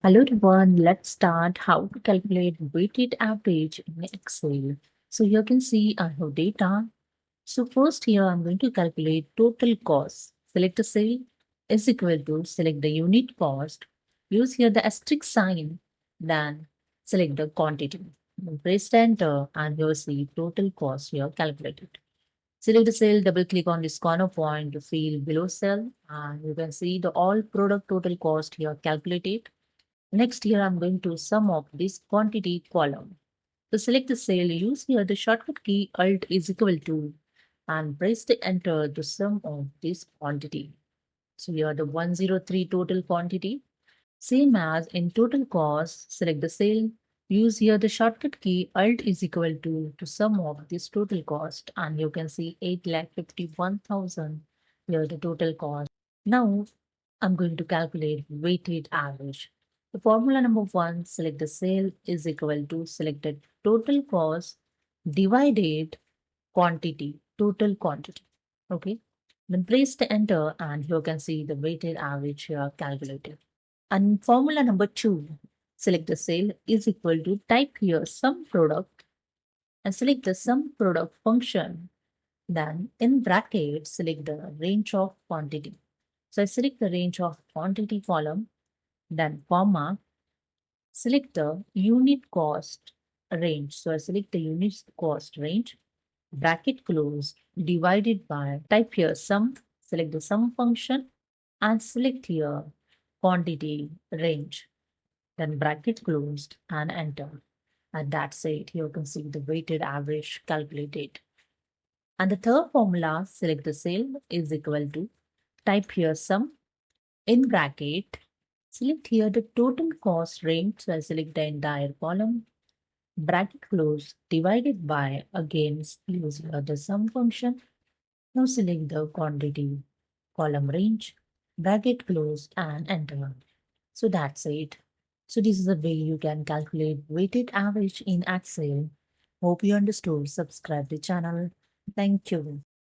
Hello everyone, let's start how to calculate weighted average in Excel. So here you can see I have data. So first here I'm going to calculate total cost. Select a cell is equal to select the unit cost. Use here the asterisk sign. Then select the quantity. Then press enter and here see total cost here calculated. Select the cell, double click on this corner point to fill below cell and you can see the all product total cost here calculated. Next here I'm going to sum of this quantity column. To select the cell, use here the shortcut key Alt is equal to and press the enter to sum of this quantity. So here the 103 total quantity. Same as in total cost, select the cell, use here the shortcut key Alt is equal to sum of this total cost and you can see 8,51,000 here the total cost. Now I'm going to calculate weighted average. The formula number one, select the cell is equal to selected total cost divided quantity, total quantity. Okay. Then press the enter and you can see the weighted average here calculated. And formula number two, select the cell is equal to type here sum product and select the sum product function. Then in bracket, select the range of quantity. So I select the range of quantity column, then comma, select the unit cost range. So I select the unit cost range, bracket close, divided by, type here sum, select the sum function, and select here quantity range, then bracket closed and enter. And that's it. Here you can see the weighted average calculated. And the third formula, select the cell is equal to, type here sum in bracket, select here the total cost range. So I select the entire column, bracket close, divided by, again use here the sum function. Now select the quantity column range, bracket close and enter. So that's it. So this is the way you can calculate weighted average in Excel. Hope you understood. Subscribe the channel. Thank you.